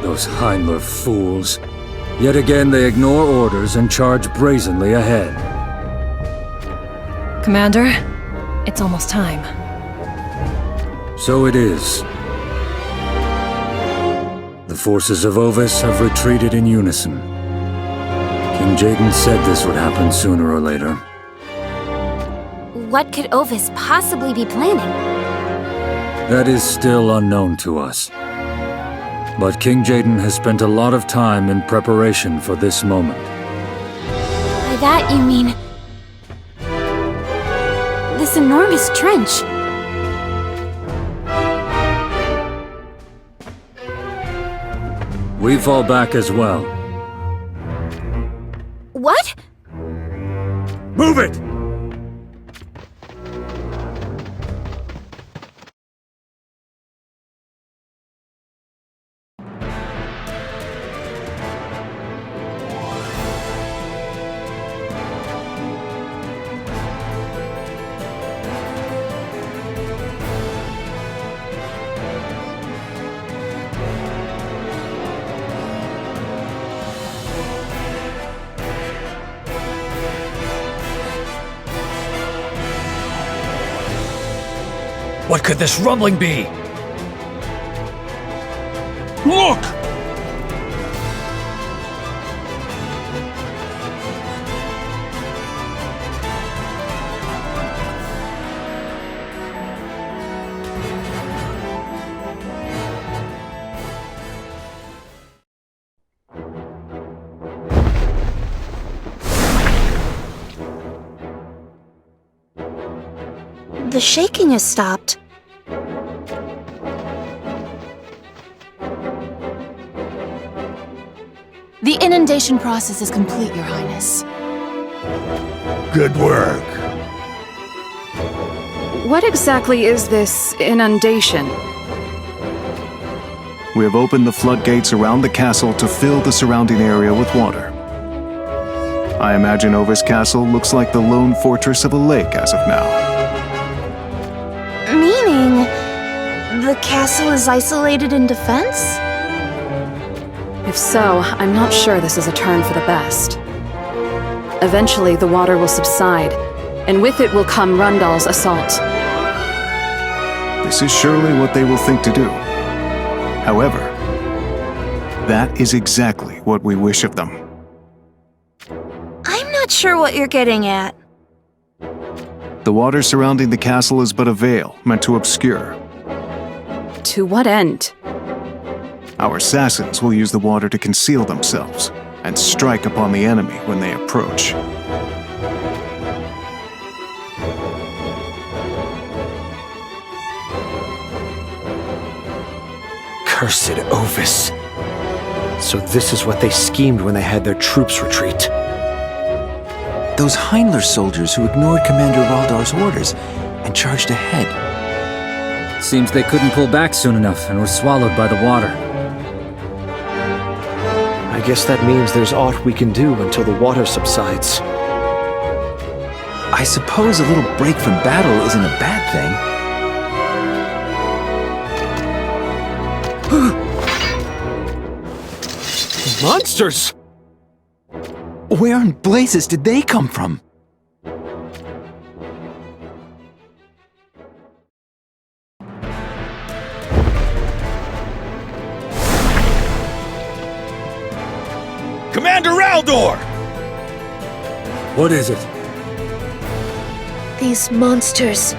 Those Heimler fools. Yet again they ignore orders and charge brazenly ahead. Commander, it's almost time. So it is. The forces of Ovis have retreated in unison. King Jaden said this would happen sooner or later. What could Ovis possibly be planning? That is still unknown to us. But King Jaden has spent a lot of time in preparation for this moment. By that you mean... this enormous trench. We fall back as well. What? Move it! What could this rumbling be? Look! The shaking has stopped. The inundation process is complete, Your Highness. Good work. What exactly is this inundation? We have opened the floodgates around the castle to fill the surrounding area with water. I imagine Ovis Castle looks like the lone fortress of a lake as of now. Meaning... the castle is isolated in defense? If so, I'm not sure this is a turn for the best. Eventually, the water will subside, and with it will come Rundall's assault. This is surely what they will think to do. However, that is exactly what we wish of them. I'm not sure what you're getting at. The water surrounding the castle is but a veil meant to obscure. To what end? Our assassins will use the water to conceal themselves and strike upon the enemy when they approach. Cursed Ovis. So this is what they schemed when they had their troops retreat. Those Heimler soldiers who ignored Commander Raldar's orders and charged ahead. Seems they couldn't pull back soon enough and were swallowed by the water. I guess that means there's aught we can do until the water subsides. I suppose a little break from battle isn't a bad thing. Monsters! Where in blazes did they come from? Commander Raldor! What is it? These monsters...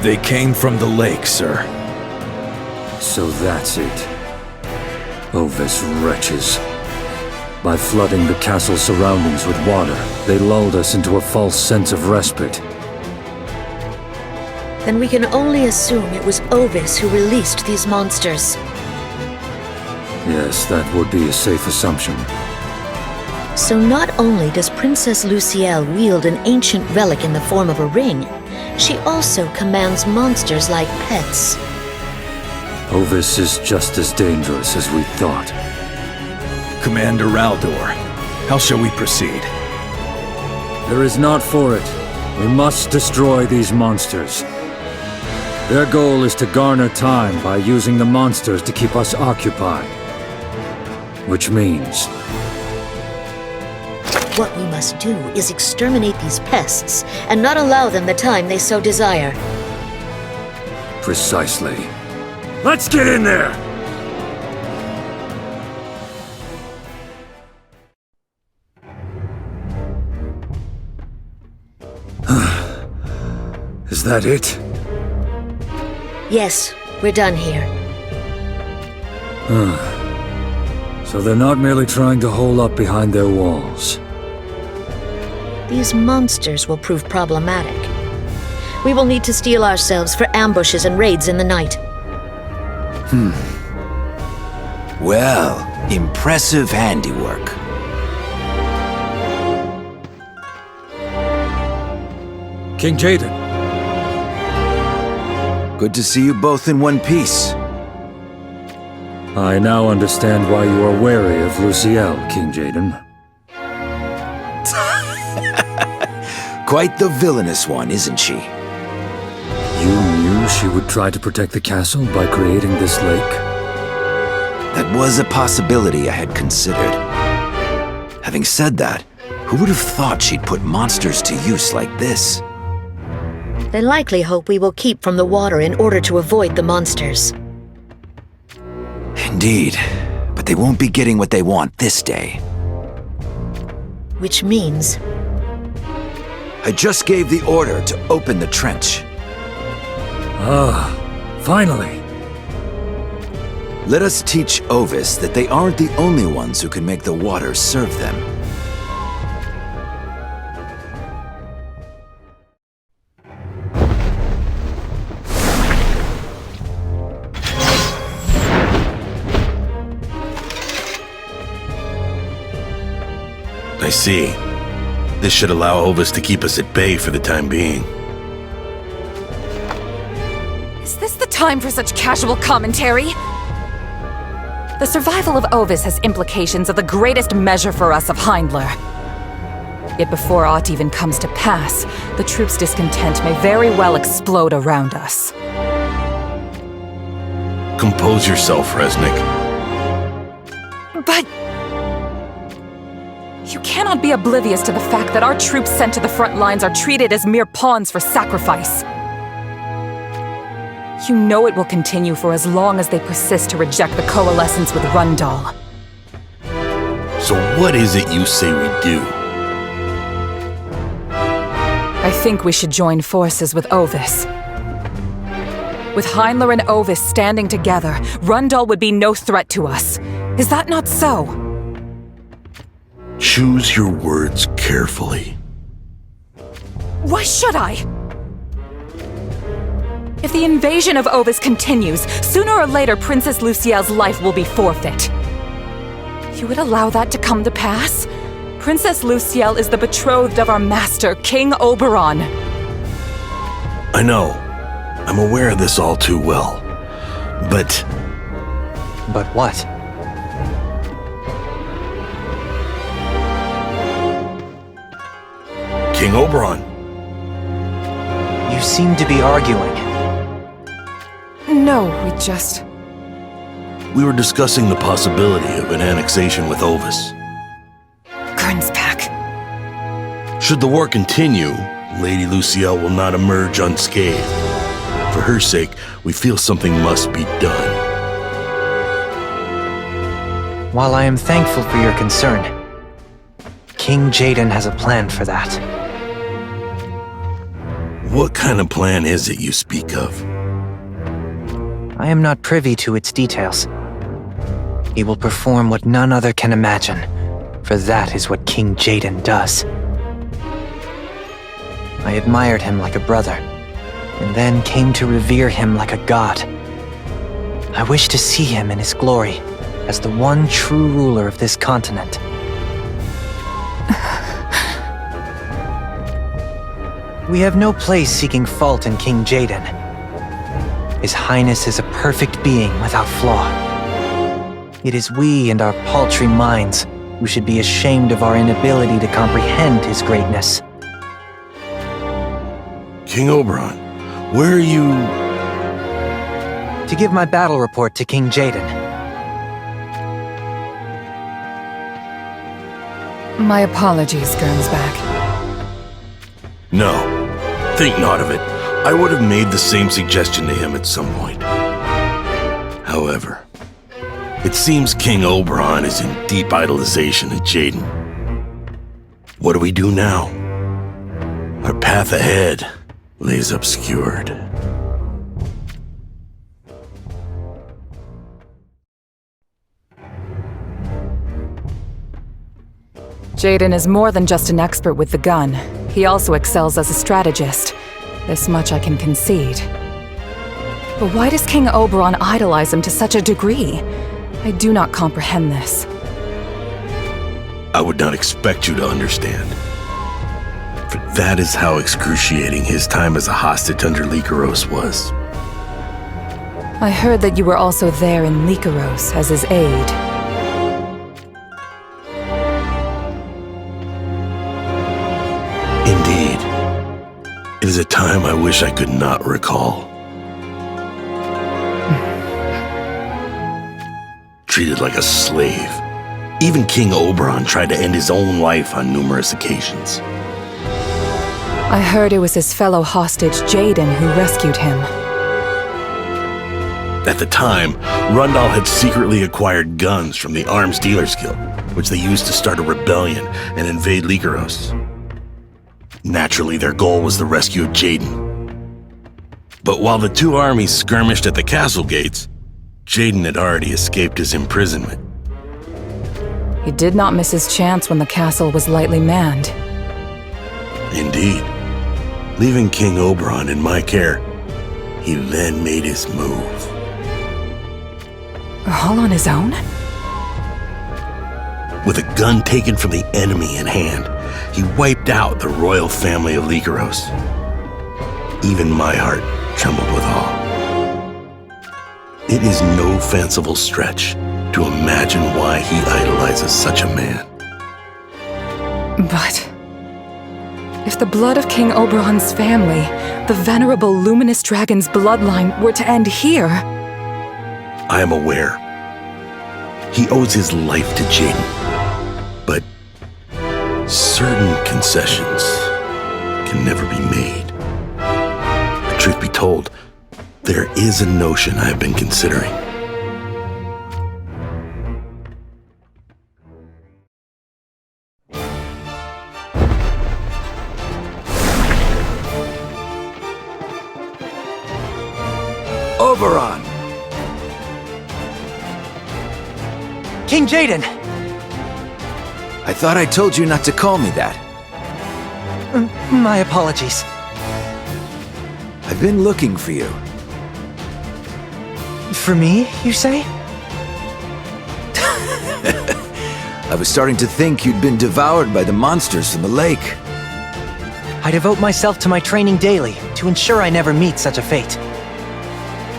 They came from the lake, sir. So that's it. Ovis wretches. By flooding the castle's surroundings with water, they lulled us into a false sense of respite. Then we can only assume it was Ovis who released these monsters. Yes, that would be a safe assumption. So not only does Princess Lucielle wield an ancient relic in the form of a ring, she also commands monsters like pets. Ovis is just as dangerous as we thought. Commander Raldor, how shall we proceed? There is not for it. We must destroy these monsters. Their goal is to garner time by using the monsters to keep us occupied. Which means... What we must do is exterminate these pests and not allow them the time they so desire. Precisely. Let's get in there! Is that it? Yes, we're done here. So they're not merely trying to hole up behind their walls. These monsters will prove problematic. We will need to steel ourselves for ambushes and raids in the night. Well, impressive handiwork. King Jaden. Good to see you both in one piece. I now understand why you are wary of Luciel, King Jaden. Quite the villainous one, isn't she? You knew she would try to protect the castle by creating this lake? That was a possibility I had considered. Having said that, who would have thought she'd put monsters to use like this? They likely hope we will keep from the water in order to avoid the monsters. Indeed, but they won't be getting what they want this day. Which means... I just gave the order to open the trench. Finally. Let us teach Ovis that they aren't the only ones who can make the water serve them. I see. This should allow Ovis to keep us at bay for the time being. Is this the time for such casual commentary? The survival of Ovis has implications of the greatest measure for us of Heindler. Yet before aught even comes to pass, the troops' discontent may very well explode around us. Compose yourself, Resnick. But... you cannot be oblivious to the fact that our troops sent to the front lines are treated as mere pawns for sacrifice. You know it will continue for as long as they persist to reject the coalescence with Rundall. So what is it you say we do? I think we should join forces with Ovis. With Heindler and Ovis standing together, Rundall would be no threat to us. Is that not so? Choose your words carefully. Why should I? If the invasion of Ovis continues, sooner or later Princess Luciel's life will be forfeit. You would allow that to come to pass? Princess Luciel is the betrothed of our master, King Oberon. I know. I'm aware of this all too well. But... But what? King Oberon. You seem to be arguing. No, we just... We were discussing the possibility of an annexation with Ovis. Gernsback. Should the war continue, Lady Luciel will not emerge unscathed. For her sake, we feel something must be done. While I am thankful for your concern, King Jaden has a plan for that. What kind of plan is it you speak of? I am not privy to its details. He will perform what none other can imagine, for that is what King Jaden does. I admired him like a brother, and then came to revere him like a god. I wish to see him in his glory, as the one true ruler of this continent. We have no place seeking fault in King Jaden. His Highness is a perfect being without flaw. It is we and our paltry minds who should be ashamed of our inability to comprehend his greatness. King Oberon, where are you to give my battle report to King Jaden. My apologies, Gernsback. No, think not of it. I would have made the same suggestion to him at some point. However, it seems King Oberon is in deep idolization of Jaden. What do we do now? Our path ahead lays obscured. Jaden is more than just an expert with the gun. He also excels as a strategist. This much I can concede. But why does King Oberon idolize him to such a degree? I do not comprehend this. I would not expect you to understand. For that is how excruciating his time as a hostage under Lycaros was. I heard that you were also there in Lycaros as his aide. Indeed. It is a time I wish I could not recall. Treated like a slave. Even King Oberon tried to end his own life on numerous occasions. I heard it was his fellow hostage, Jaden, who rescued him. At the time, Rundall had secretly acquired guns from the Arms Dealers Guild, which they used to start a rebellion and invade Lycaros. Naturally, their goal was the rescue of Jaden. But while the two armies skirmished at the castle gates, Jaden had already escaped his imprisonment. He did not miss his chance when the castle was lightly manned. Indeed. Leaving King Oberon in my care, he then made his move. All on his own? With a gun taken from the enemy in hand, he wiped out the royal family of Lycaros. Even my heart trembled with awe. It is no fanciful stretch to imagine why he idolizes such a man. But if the blood of King Oberon's family, the venerable luminous dragon's bloodline, were to end here... I am aware. He owes his life to Jaden. But certain concessions can never be made. The truth be told, there is a notion I have been considering. Oberon! King Jaden! I thought I told you not to call me that. My apologies. I've been looking for you. For me, you say? I was starting to think you'd been devoured by the monsters from the lake. I devote myself to my training daily to ensure I never meet such a fate.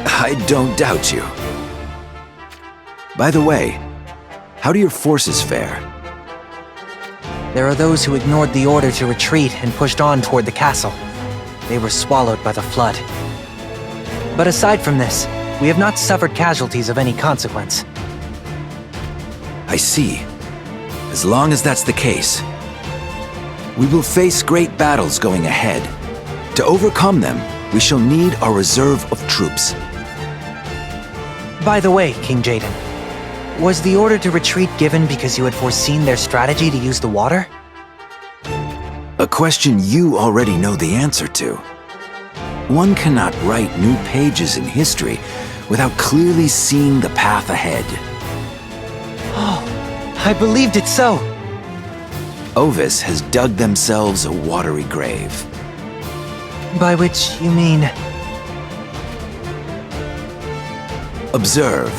I don't doubt you. By the way, how do your forces fare? There are those who ignored the order to retreat and pushed on toward the castle. They were swallowed by the flood. But aside from this, we have not suffered casualties of any consequence. I see. As long as that's the case, we will face great battles going ahead. To overcome them, we shall need our reserve of troops. By the way, King Jaden, was the order to retreat given because you had foreseen their strategy to use the water? A question you already know the answer to. One cannot write new pages in history without clearly seeing the path ahead. Oh, I believed it so. Ovis has dug themselves a watery grave. By which you mean... Observe.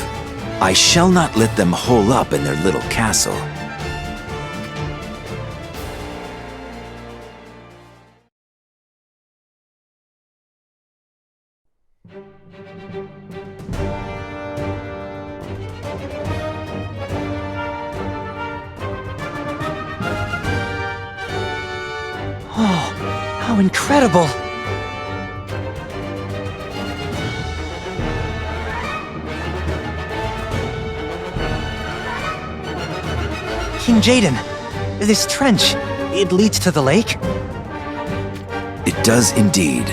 I shall not let them hole up in their little castle. Oh, how incredible! King Jaden, this trench, it leads to the lake? It does indeed.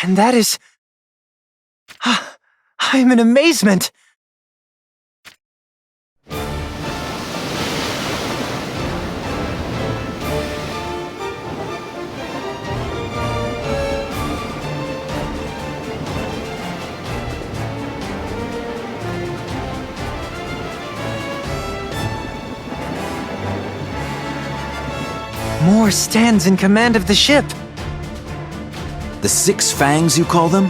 And that is... I'm in amazement! Moore stands in command of the ship. The Six Fangs, you call them?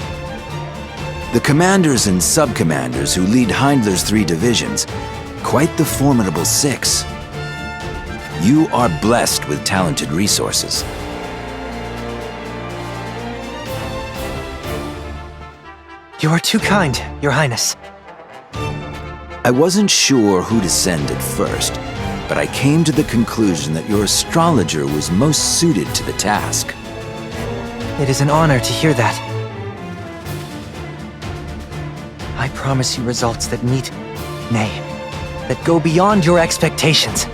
The commanders and sub-commanders who lead Heindler's 3 divisions. Quite the formidable 6. You are blessed with talented resources. You are too kind, Your Highness. I wasn't sure who to send at first, but I came to the conclusion that your astrologer was most suited to the task. It is an honor to hear that. I promise you results that meet, nay, that go beyond your expectations.